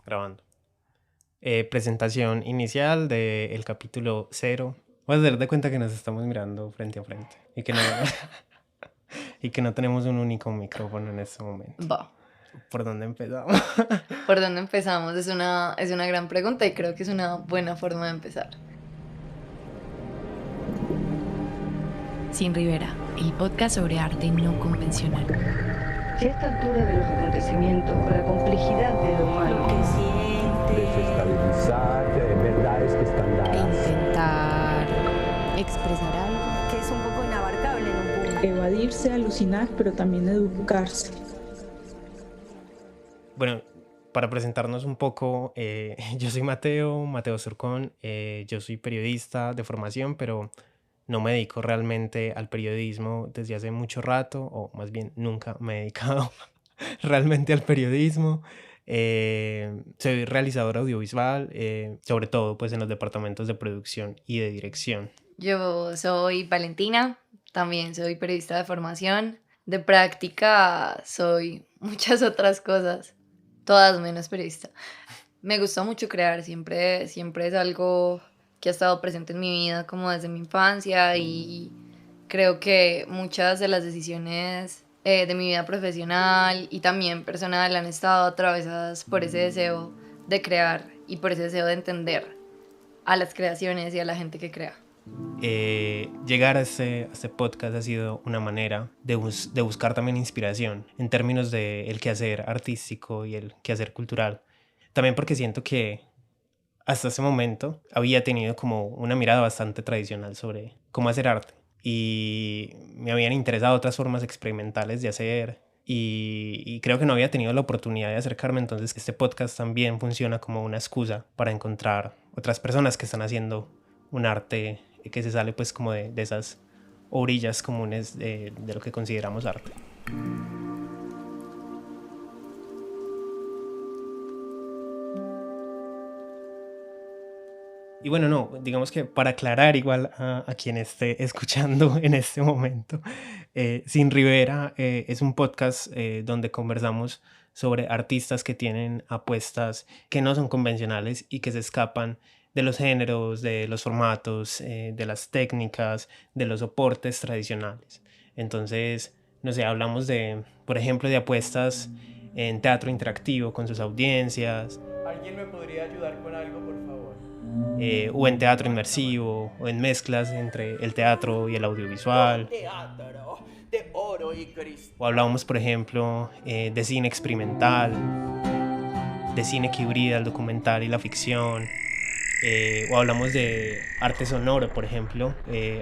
Grabando. Presentación inicial del capítulo 0. Voy a hacer de cuenta que nos estamos mirando frente a frente y que no, y que no tenemos un único micrófono en este momento. Va. ¿Por dónde empezamos? ¿Por dónde empezamos? Es una gran pregunta y creo que es una buena forma de empezar. Sin Rivera, el podcast sobre arte no convencional. Si a esta altura de los acontecimientos, con la complejidad de lo humano, desestabilizar verdades que están E dadas. intentar expresar algo. que es un poco inabarcable en un punto. Evadirse, alucinar, pero también educarse. Bueno, para presentarnos un poco, yo soy Mateo Surcón. Yo soy periodista de formación, pero no me dedico realmente al periodismo desde hace mucho rato, o más bien nunca me he dedicado realmente al periodismo. Soy realizador audiovisual, sobre todo pues en los departamentos de producción y de dirección. Yo soy Valentina, también soy periodista de formación. De práctica soy muchas otras cosas, todas menos periodista. Me gusta mucho crear, siempre es algo que ha estado presente en mi vida como desde mi infancia y creo que muchas de las decisiones de mi vida profesional y también personal han estado atravesadas por ese deseo de crear y por ese deseo de entender a las creaciones y a la gente que crea. Llegar a este podcast ha sido una manera de buscar también inspiración en términos del quehacer artístico y el quehacer cultural. También porque siento que hasta ese momento había tenido como una mirada bastante tradicional sobre cómo hacer arte y me habían interesado otras formas experimentales de hacer y creo que no había tenido la oportunidad de acercarme, entonces este podcast también funciona como una excusa para encontrar otras personas que están haciendo un arte que se sale pues como de esas orillas comunes de lo que consideramos arte. Y bueno, no, digamos que para aclarar igual a quien esté escuchando en este momento, Sin Rivera es un podcast donde conversamos sobre artistas que tienen apuestas que no son convencionales y que se escapan de los géneros, de los formatos, de las técnicas, de los soportes tradicionales. Entonces, no sé, hablamos de, por ejemplo, de apuestas en teatro interactivo con sus audiencias. ¿Alguien me podría ayudar con algo, por favor? O en teatro inmersivo, o en mezclas entre el teatro y el audiovisual. Teatro de oro y cristal. O hablábamos, por ejemplo, de cine experimental, de cine que hibrida el documental y la ficción. O hablamos de arte sonoro, por ejemplo,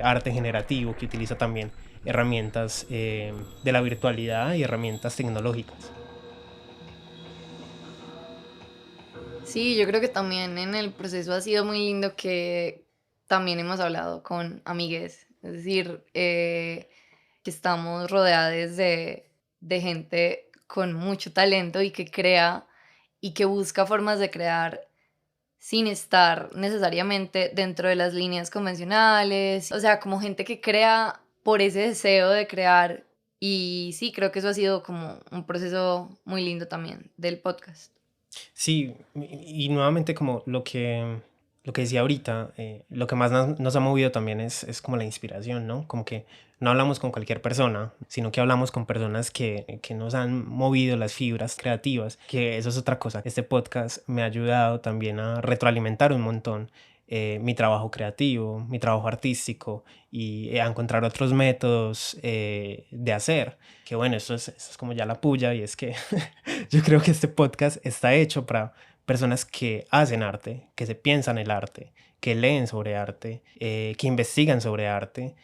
arte generativo que utiliza también herramientas de la virtualidad y herramientas tecnológicas. Sí, yo creo que también en el proceso ha sido muy lindo que también hemos hablado con amigues, es decir, que estamos rodeados de gente con mucho talento y que crea y que busca formas de crear sin estar necesariamente dentro de las líneas convencionales, o sea, como gente que crea por ese deseo de crear y sí, creo que eso ha sido como un proceso muy lindo también del podcast. Sí, y nuevamente como lo que decía ahorita, lo que más nos ha movido también es como la inspiración, ¿no? Como que no hablamos con cualquier persona, sino que hablamos con personas que nos han movido las fibras creativas, que eso es otra cosa. Este podcast me ha ayudado también a retroalimentar un montón mi trabajo creativo, mi trabajo artístico y a encontrar otros métodos de hacer. Que bueno, eso es como ya la puya y es que yo creo que este podcast está hecho para personas que hacen arte, que se piensan el arte, que leen sobre arte, que investigan sobre arte,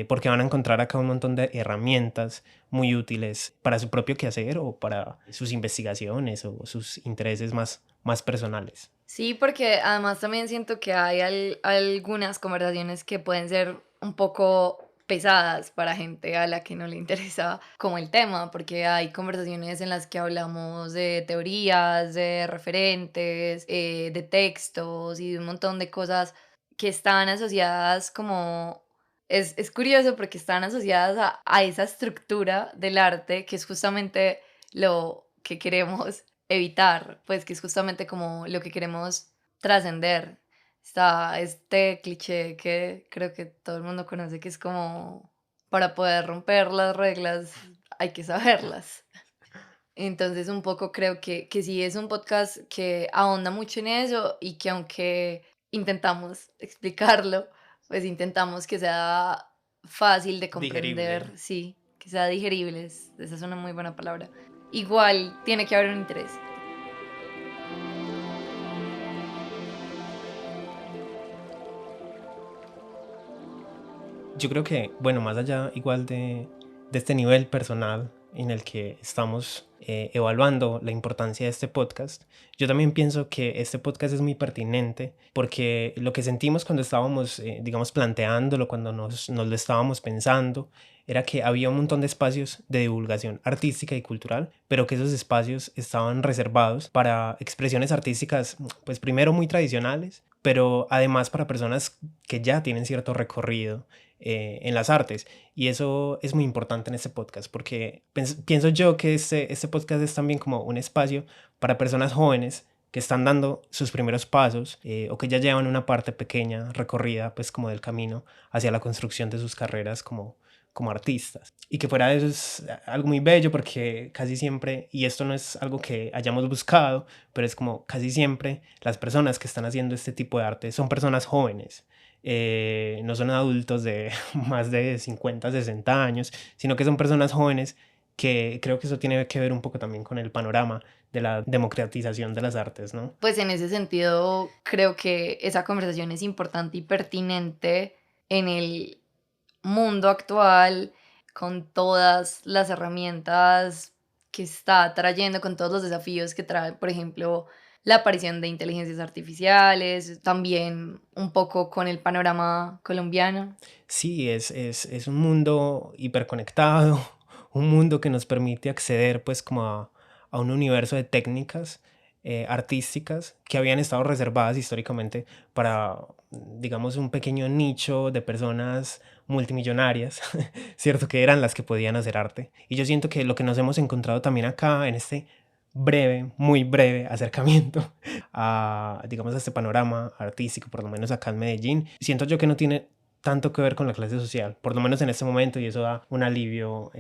porque van a encontrar acá un montón de herramientas muy útiles para su propio quehacer o para sus investigaciones o sus intereses más personales. Sí, porque además también siento que hay algunas conversaciones que pueden ser un poco pesadas para gente a la que no le interesa como el tema, porque hay conversaciones en las que hablamos de teorías, de referentes, de textos y de un montón de cosas que están asociadas como... Es curioso porque están asociadas a esa estructura del arte que es justamente lo que queremos evitar, pues que es justamente como lo que queremos trascender. Está este cliché que creo que todo el mundo conoce, que es como para poder romper las reglas hay que saberlas. Entonces un poco creo que sí es un podcast que ahonda mucho en eso y que aunque intentamos explicarlo, pues intentamos que sea fácil de comprender, Digerible. sí, que sea digerible, esa es una muy buena palabra. Igual tiene que haber un interés. Yo creo que, bueno, más allá igual de este nivel personal en el que estamos evaluando la importancia de este podcast, yo también pienso que este podcast es muy pertinente porque lo que sentimos cuando estábamos, digamos, planteándolo, cuando nos lo estábamos pensando, era que había un montón de espacios de divulgación artística y cultural, pero que esos espacios estaban reservados para expresiones artísticas, pues primero muy tradicionales, pero además para personas que ya tienen cierto recorrido en las artes. Y eso es muy importante en este podcast porque pienso yo que este podcast es también como un espacio para personas jóvenes que están dando sus primeros pasos o que ya llevan una parte pequeña recorrida pues como del camino hacia la construcción de sus carreras como artistas. Y que fuera de eso es algo muy bello porque casi siempre, y esto no es algo que hayamos buscado, pero es como casi siempre las personas que están haciendo este tipo de arte son personas jóvenes. No son adultos de más de 50, 60 años, sino que son personas jóvenes que creo que eso tiene que ver un poco también con el panorama de la democratización de las artes, ¿no? Pues en ese sentido creo que esa conversación es importante y pertinente en el mundo actual, con todas las herramientas que está trayendo, con todos los desafíos que trae, por ejemplo, la aparición de inteligencias artificiales, también un poco con el panorama colombiano. Sí, es un mundo hiperconectado, un mundo que nos permite acceder pues como a un universo de técnicas artísticas que habían estado reservadas históricamente para, digamos, un pequeño nicho de personas multimillonarias, ¿cierto? Que eran las que podían hacer arte. Y yo siento que lo que nos hemos encontrado también acá en este breve, muy breve acercamiento a, digamos, a este panorama artístico, por lo menos acá en Medellín, siento yo que no tiene tanto que ver con la clase social, por lo menos en este momento, y eso da un alivio,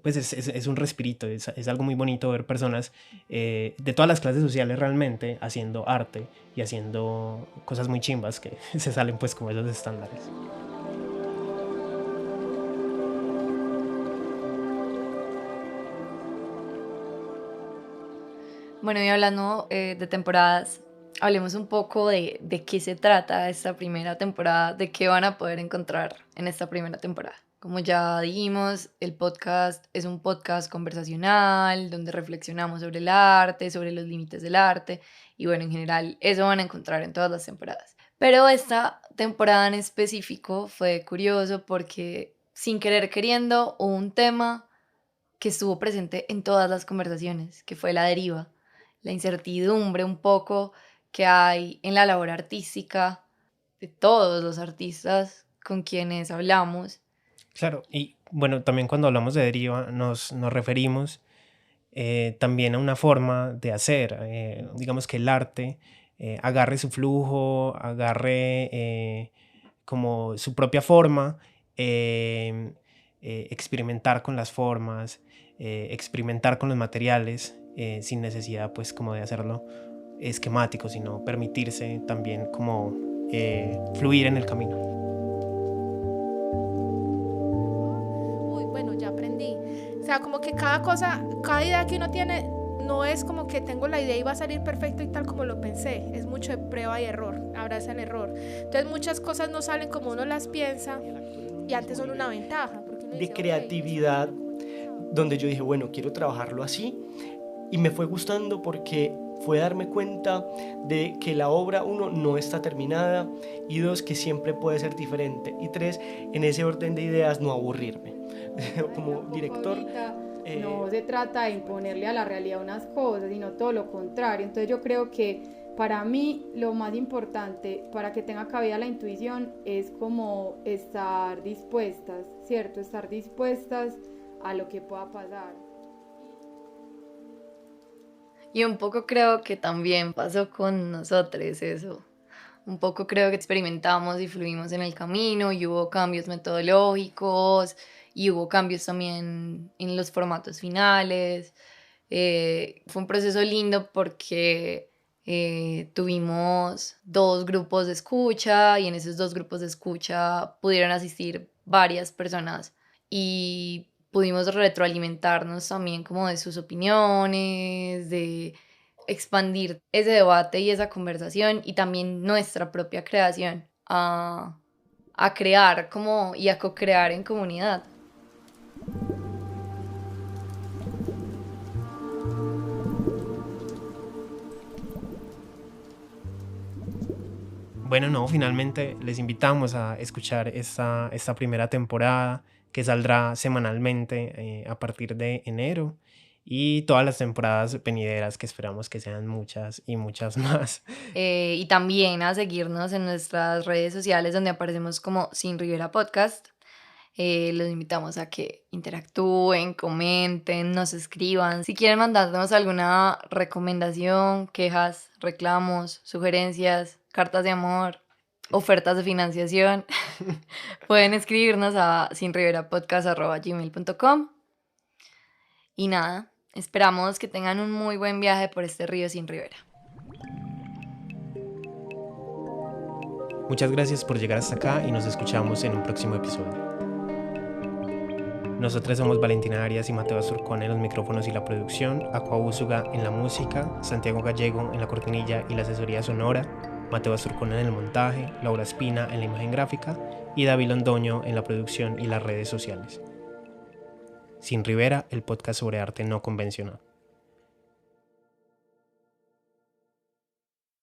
pues es un respirito, es algo muy bonito ver personas de todas las clases sociales realmente haciendo arte y haciendo cosas muy chimbas que se salen pues como esos estándares. Bueno, y hablando de temporadas, hablemos un poco de qué se trata esta primera temporada, de qué van a poder encontrar en esta primera temporada. Como ya dijimos, el podcast es un podcast conversacional donde reflexionamos sobre el arte, sobre los límites del arte y bueno, en general eso van a encontrar en todas las temporadas. Pero esta temporada en específico fue curioso porque sin querer queriendo hubo un tema que estuvo presente en todas las conversaciones, que fue la deriva, la incertidumbre un poco que hay en la labor artística de todos los artistas con quienes hablamos. Claro, y bueno, también cuando hablamos de deriva nos referimos también a una forma de hacer, digamos que el arte agarre su flujo, agarre como su propia forma, experimentar con las formas, experimentar con los materiales, sin necesidad pues como de hacerlo esquemático, sino permitirse también como fluir en el camino. Uy, bueno, ya aprendí. O sea, como que cada cosa, cada idea que uno tiene, no es como que tengo la idea y va a salir perfecto y tal como lo pensé. Es mucho de prueba y error, abraza el error. Entonces muchas cosas no salen como uno las piensa y antes son una ventaja. Porque uno De dice, creatividad, donde yo dije, bueno, quiero trabajarlo así, y me fue gustando porque fue darme cuenta de que la obra, uno, no está terminada, y dos, que siempre puede ser diferente, y tres, en ese orden de ideas no aburrirme. Como director, no se trata de imponerle a la realidad unas cosas, sino todo lo contrario. Entonces yo creo que para mí lo más importante para que tenga cabida la intuición es como estar dispuestas, ¿cierto? Estar dispuestas a lo que pueda pasar. Y un poco creo que también pasó con nosotros eso. Un poco creo que experimentamos y fluimos en el camino y hubo cambios metodológicos y hubo cambios también en los formatos finales. Fue un proceso lindo porque tuvimos 2 grupos de escucha y en esos 2 grupos de escucha pudieron asistir varias personas y pudimos retroalimentarnos también como de sus opiniones, de expandir ese debate y esa conversación y también nuestra propia creación a crear como y a co-crear en comunidad. Bueno, no, finalmente les invitamos a escuchar esta primera temporada que saldrá semanalmente a partir de enero y todas las temporadas venideras que esperamos que sean muchas y muchas más. Y también a seguirnos en nuestras redes sociales donde aparecemos como Sin Rivera Podcast. Los invitamos a que interactúen, comenten, nos escriban. Si quieren mandarnos alguna recomendación, quejas, reclamos, sugerencias, cartas de amor, ofertas de financiación, pueden escribirnos a sinriverapodcast@gmail.com. Y nada, esperamos que tengan un muy buen viaje por este río sin ribera. Muchas gracias por llegar hasta acá y nos escuchamos en un próximo episodio. Nosotros somos Valentina Arias y Mateo Azurcón en los micrófonos y la producción, Aqua Úsuga en la música, Santiago Gallego en la cortinilla y la asesoría sonora, Mateo Azurcón en el montaje, Laura Espina en la imagen gráfica y David Londoño en la producción y las redes sociales. Sin Rivera, el podcast sobre arte no convencional.